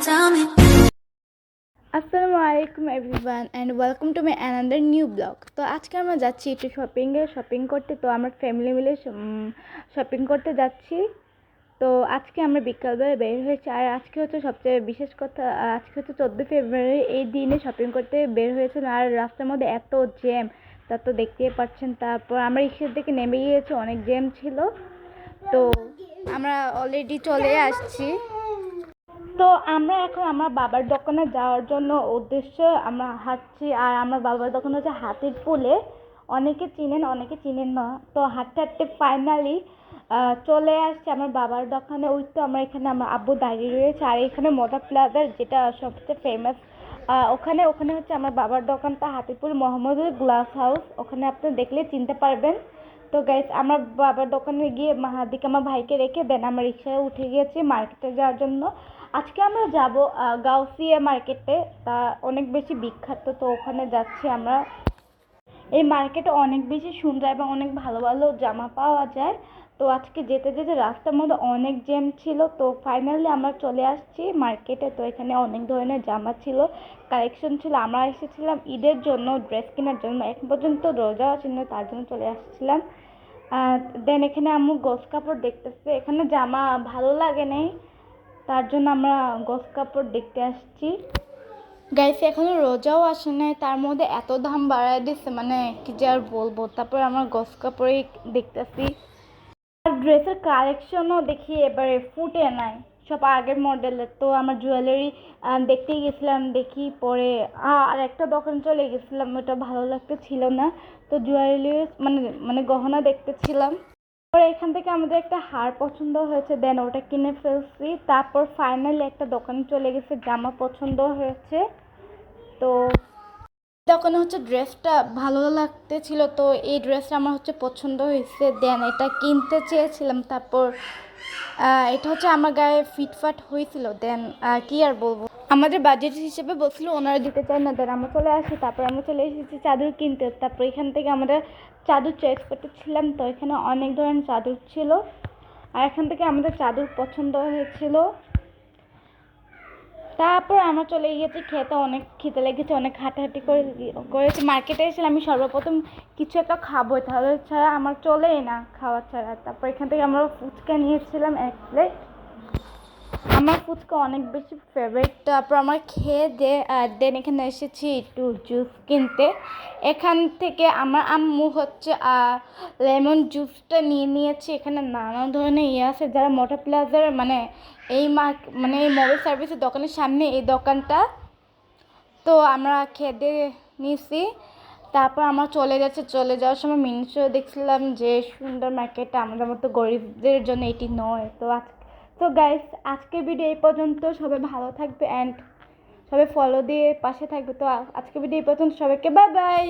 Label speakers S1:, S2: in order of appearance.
S1: আসসালামু আলাইকুম everyone and welcome to my another new blog. তো আজকে আমরা যাচ্ছি একটু শপিং করতে। তো আমরা ফ্যামিলি মিলে শপিং করতে যাচ্ছি। তো আজকে আমরা বিকালবেলা বের হয়েছি। আর আজকে হচ্ছে সবচেয়ে বিশেষ কথা, আজকে হচ্ছে 14 ফেব্রুয়ারি। এই দিনে শপিং করতে বের হয়েছিল। আর রাস্তার মধ্যে এত জ্যাম, তা তো দেখতেই পাচ্ছেন। তারপর আমরা রিক্সার থেকে নেমে গিয়েছি, অনেক জ্যাম ছিল। তো আমরা অলরেডি চলে আসছি। তো আমরা এখন আমার বাবার দোকানে যাওয়ার জন্য উদ্দেশ্যে আমরা হাঁটছি। আর আমার বাবার দোকান হচ্ছে হাতির পুলে। অনেকে চিনেন, অনেকে চিনেন না। তো হাঁটতে হাঁটতে ফাইনালি চলে আসছে আমার বাবার দোকানে। ওই তো আমরা এখানে আমার আব্বু দাঁড়িয়ে রয়েছে। আর এখানে মোটা প্লাজার যেটা সবচেয়ে ফেমাস, ওখানে ওখানে হচ্ছে আমার বাবার দোকানটা, হাতিপুর মোহাম্মদুল গ্লাস হাউস। ওখানে আপনি দেখলে চিনতে পারবেন। তো গাইস, আমার বাবার দোকানে গিয়ে হাদিকে আমার ভাইকে রেখে দেন আমরা রিক্সায় উঠে গিয়েছি মার্কেটে যাওয়ার জন্য। আজকে আমরা যাব গাউসিয়া মার্কেটে, তা অনেক বেশি বিখ্যাত। তো ওখানে যাচ্ছি আমরা। এই মার্কেটে অনেক বেশি সুন্দর এবং অনেক ভালো ভালো জামা পাওয়া যায়। তো আজকে যেতে যেতে রাস্তার মধ্যে অনেক জ্যাম ছিল। তো ফাইনালি আমরা চলে আসছি মার্কেটে। তো এখানে অনেক ধরনের জামা ছিল, কালেকশন ছিল। আমরা এসেছিলাম ঈদের জন্য ড্রেস কেনার জন্য। এখন পর্যন্ত রোজা ছিল, তার জন্য চলে আসছিলাম। দেন এখানে আম্মু গোস কাপড় দেখতেছে। এখানে জামা ভালো লাগে নাই, তার জন্য আমরা গোস কাপড় দেখতে আসছি। গাইস, এখনো রোজাও আসে নাই, তার মধ্যে এত দাম বাড়ায় দিচ্ছে, মানে কি যে আর বলবো। তারপর আমরা গোস কাপড়ই দেখতেছি। আর ড্রেসের কালেকশনও দেখি এবারে ফুটে নাই, সব আগের মডেলের। তো আমার জুয়েলারি দেখতে গেছিলাম, দেখি পরে আর একটা দোকান চলে গেছিলাম, ওটা ভালো লাগতেছিল না। তো জুয়েলারি মানে মানে গহনা দেখতেছিলাম। পরে এখান থেকে আমাদের একটা হার পছন্দ হয়েছে, দেন ওটা কিনে ফেলছি। তারপর ফাইনালি একটা দোকানে চলে গেছে, জামা পছন্দ হয়েছে। তো দোকানে হচ্ছে ড্রেসটা ভালো লাগতেছিল। তো এই ড্রেসটা আমার হচ্ছে পছন্দ হয়েছে, দেন এটা কিনতে চেয়েছিলাম। তারপর এটা হচ্ছে আমার গায়ে ফিটফাট হয়েছিল। দেন কি আর বলবো, আমাদের বাজেট হিসেবে বলছিল, ওনারা দিতে চায় না। দেন আমরা চলে আসি। তারপর আমরা চলে এসেছি চাদর কিনতে। তারপর এখান থেকে আমরা চাদর চয়েস করতেছিলাম। তো এখানে অনেক ধরনের চাদর ছিল, আর এখান থেকে আমাদের চাদর পছন্দ হয়েছিল। তারপর আমরা চলে গিয়েছি খেতে। অনেক খিদে লেগেছে, অনেক হাঁটাহাঁটি করেছি। মার্কেটে এসে আমি সর্বপ্রথম কিছু একটা খাবো, তাহলে ছাড়া আমার চলেই না খাওয়া ছাড়া। তারপর এখান থেকে আমরা ফুচকা নিয়েছিলাম 1 প্লেট। আমার ফুচকা অনেক বেশি ফেভারিট। তারপর আমার খেয়ে দেন এখানে এসেছি একটু জুস কিনতে। এখান থেকে আমার আম্মু হচ্ছে লেমন জুসটা নিয়ে নিয়েছি। এখানে নানা ধরনের আছে, যারা মোটা প্লাজার মানে এই মানে এই মোবাইল সার্ভিসের দোকানের সামনে এই দোকানটা। তো আমরা খেয়ে নিয়েছি। তারপর আমরা চলে যাওয়ার সময় মিনিশো দেখছিলাম যে সুন্দর মার্কেটটা আমাদের মতো গরিবদের জন্য এটি নয়। তো গাইস, আজকের ভিডিও এই পর্যন্ত। সবাই ভালো থাকবে অ্যান্ড সবাই ফলো দিয়ে পাশে থাকবে। তো আজকের ভিডিও এই পর্যন্ত। সবাইকে বাই বাই।